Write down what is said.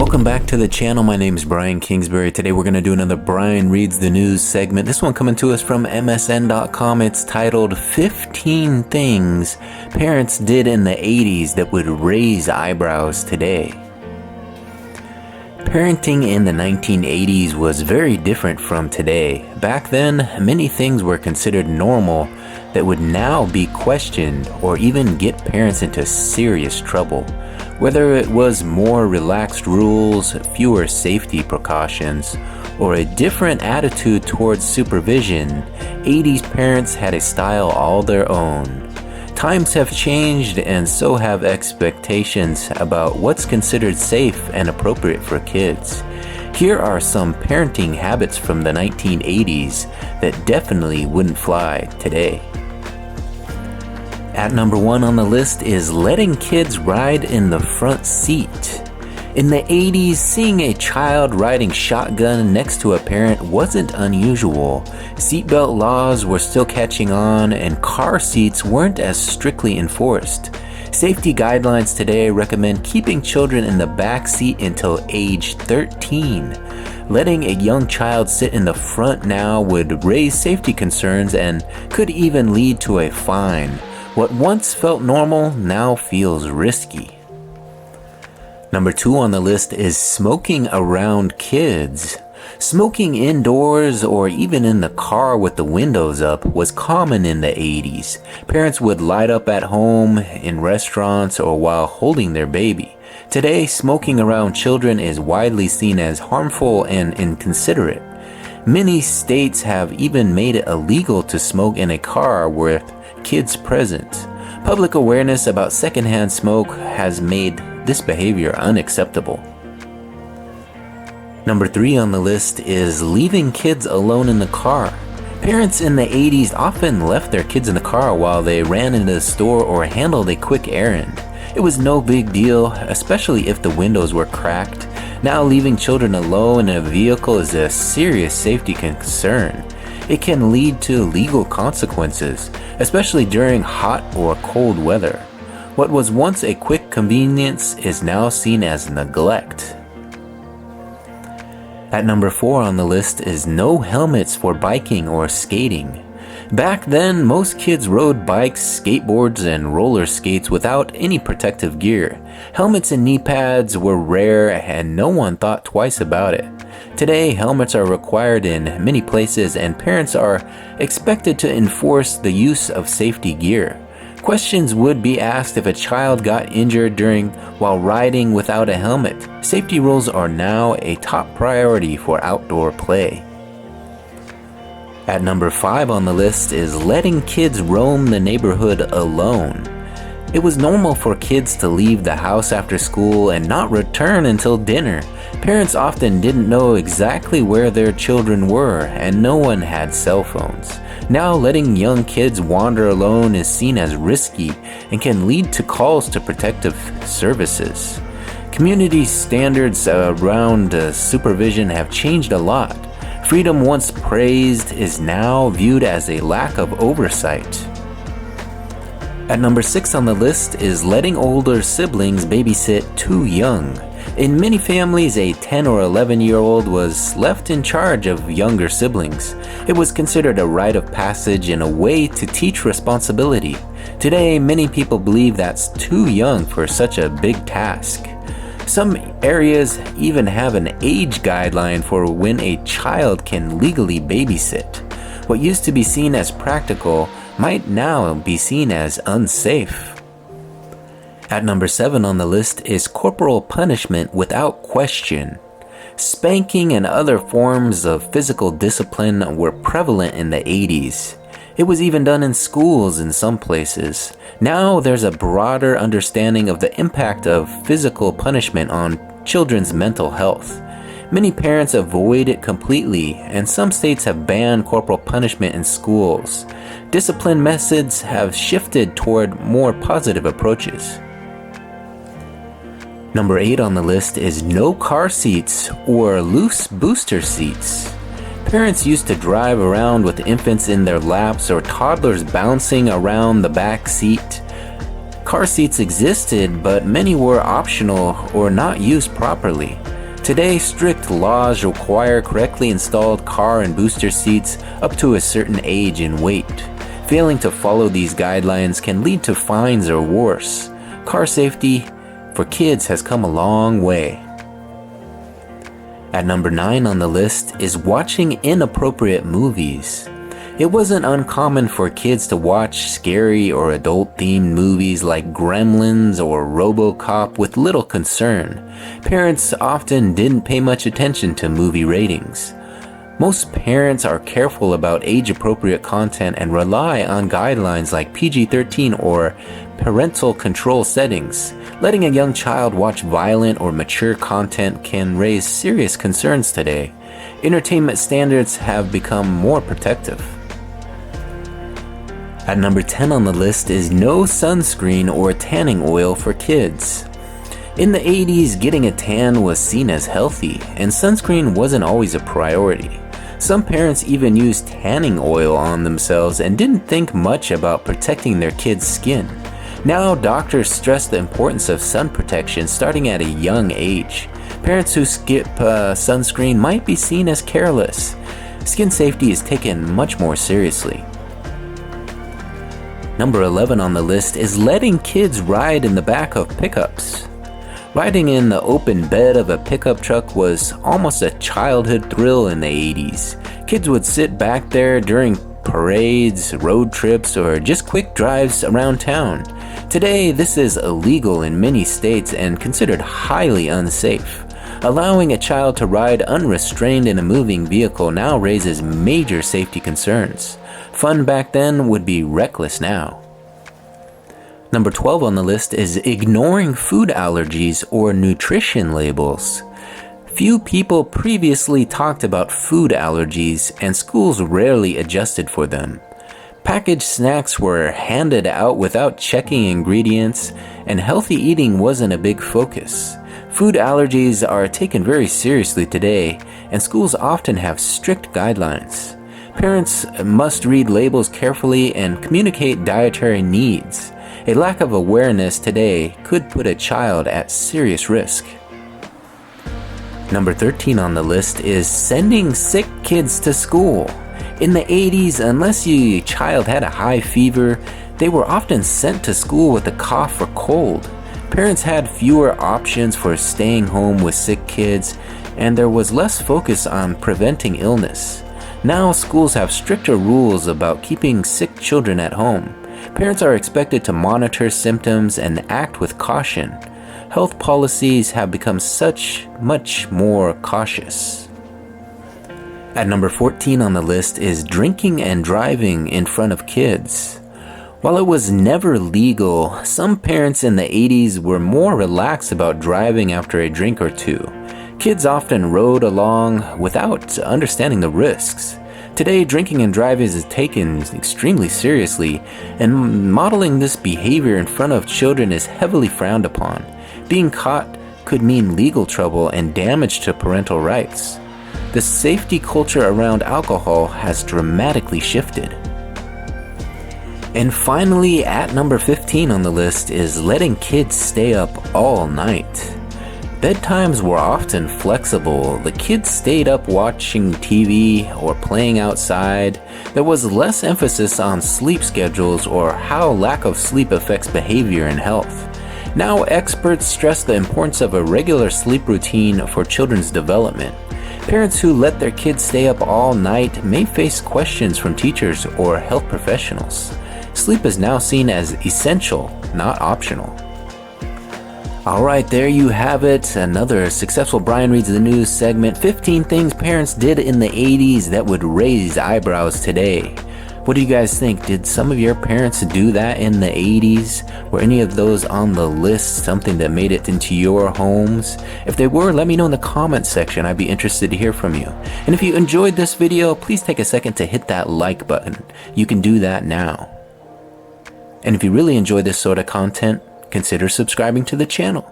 Welcome back to the channel. My name is Brian Kingsbury. Today we're going to do another Brian Reads the News segment. This one coming to us from MSN.com. It's titled 15 Things Parents Did in the 80s That Would Raise Eyebrows Today. Parenting in the 1980s was very different from today. Back then, many things were considered normal that would now be questioned or even get parents into serious trouble. Whether it was more relaxed rules, fewer safety precautions, or a different attitude towards supervision, 80s parents had a style all their own. Times have changed, and so have expectations about what's considered safe and appropriate for kids. Here are some parenting habits from the 1980s that definitely wouldn't fly today. At number 1 on the list is letting kids ride in the front seat. In the 80s, seeing a child riding shotgun next to a parent wasn't unusual. Seatbelt laws were still catching on, and car seats weren't as strictly enforced. Safety guidelines today recommend keeping children in the back seat until age 13. Letting a young child sit in the front now would raise safety concerns and could even lead to a fine. What once felt normal now feels risky. Number 2 on the list is smoking around kids. Smoking indoors or even in the car with the windows up was common in the 80s. Parents would light up at home, in restaurants, or while holding their baby. Today, smoking around children is widely seen as harmful and inconsiderate. Many states have even made it illegal to smoke in a car with kids present. Public awareness about secondhand smoke has made this behavior unacceptable. Number 3 on the list is leaving kids alone in the car. Parents in the 80s often left their kids in the car while they ran into the store or handled a quick errand. It was no big deal, especially if the windows were cracked. Now leaving children alone in a vehicle is a serious safety concern. It can lead to legal consequences, especially during hot or cold weather. What was once a quick convenience is now seen as neglect. At number 4 on the list is no helmets for biking or skating. Back then, most kids rode bikes, skateboards, and roller skates without any protective gear. Helmets and knee pads were rare, and no one thought twice about it. Today, helmets are required in many places, and parents are expected to enforce the use of safety gear. Questions would be asked if a child got injured while riding without a helmet. Safety rules are now a top priority for outdoor play. At number 5 on the list is letting kids roam the neighborhood alone. It was normal for kids to leave the house after school and not return until dinner. Parents often didn't know exactly where their children were, and no one had cell phones. Now letting young kids wander alone is seen as risky and can lead to calls to protective services. Community standards around supervision have changed a lot. Freedom once praised is now viewed as a lack of oversight. At number 6 on the list is letting older siblings babysit too young. In many families, a 10 or 11-year-old was left in charge of younger siblings. It was considered a rite of passage and a way to teach responsibility. Today, many people believe that's too young for such a big task. Some areas even have an age guideline for when a child can legally babysit. What used to be seen as practical might now be seen as unsafe. At number 7 on the list is corporal punishment without question. Spanking and other forms of physical discipline were prevalent in the 80s. It was even done in schools in some places. Now there's a broader understanding of the impact of physical punishment on children's mental health. Many parents avoid it completely, and some states have banned corporal punishment in schools. Discipline methods have shifted toward more positive approaches. Number 8 on the list is no car seats or loose booster seats. Parents used to drive around with infants in their laps or toddlers bouncing around the back seat. Car seats existed, but many were optional or not used properly. Today, strict laws require correctly installed car and booster seats up to a certain age and weight. Failing to follow these guidelines can lead to fines or worse. Car safety for kids has come a long way. At number 9 on the list is watching inappropriate movies. It wasn't uncommon for kids to watch scary or adult-themed movies like Gremlins or RoboCop with little concern. Parents often didn't pay much attention to movie ratings. Most parents are careful about age-appropriate content and rely on guidelines like PG-13 or parental control settings. Letting a young child watch violent or mature content can raise serious concerns today. Entertainment standards have become more protective. At number 10 on the list is no sunscreen or tanning oil for kids. In the 80s, getting a tan was seen as healthy, and sunscreen wasn't always a priority. Some parents even used tanning oil on themselves and didn't think much about protecting their kids' skin. Now, doctors stress the importance of sun protection starting at a young age. Parents who skip sunscreen might be seen as careless. Skin safety is taken much more seriously. Number 11 on the list is letting kids ride in the back of pickups. Riding in the open bed of a pickup truck was almost a childhood thrill in the 80s. Kids would sit back there during parades, road trips, or just quick drives around town. Today, this is illegal in many states and considered highly unsafe. Allowing a child to ride unrestrained in a moving vehicle now raises major safety concerns. Fun back then would be reckless now. Number 12 on the list is ignoring food allergies or nutrition labels. Few people previously talked about food allergies, and schools rarely adjusted for them. Packaged snacks were handed out without checking ingredients, and healthy eating wasn't a big focus. Food allergies are taken very seriously today, and schools often have strict guidelines. Parents must read labels carefully and communicate dietary needs. A lack of awareness today could put a child at serious risk. Number 13 on the list is sending sick kids to school. In the 80s, unless your child had a high fever, they were often sent to school with a cough or cold. Parents had fewer options for staying home with sick kids, and there was less focus on preventing illness. Now schools have stricter rules about keeping sick children at home. Parents are expected to monitor symptoms and act with caution. Health policies have become much more cautious. At number 14 on the list is drinking and driving in front of kids. While it was never legal, some parents in the 80s were more relaxed about driving after a drink or two. Kids often rode along without understanding the risks. Today, drinking and driving is taken extremely seriously, and modeling this behavior in front of children is heavily frowned upon. Being caught could mean legal trouble and damage to parental rights. The safety culture around alcohol has dramatically shifted. And finally, at number 15 on the list is letting kids stay up all night. Bedtimes were often flexible. The kids stayed up watching TV or playing outside. There was less emphasis on sleep schedules or how lack of sleep affects behavior and health. Now experts stress the importance of a regular sleep routine for children's development. Parents who let their kids stay up all night may face questions from teachers or health professionals. Sleep is now seen as essential, not optional. Alright, there you have it. Another successful Brian Reads the News segment. 15 things parents did in the 80s that would raise eyebrows today. What do you guys think? Did some of your parents do that in the 80s? Were any of those on the list something that made it into your homes? If they were, let me know in the comments section. I'd be interested to hear from you. And if you enjoyed this video, please take a second to hit that like button. You can do that now. And if you really enjoy this sort of content, consider subscribing to the channel.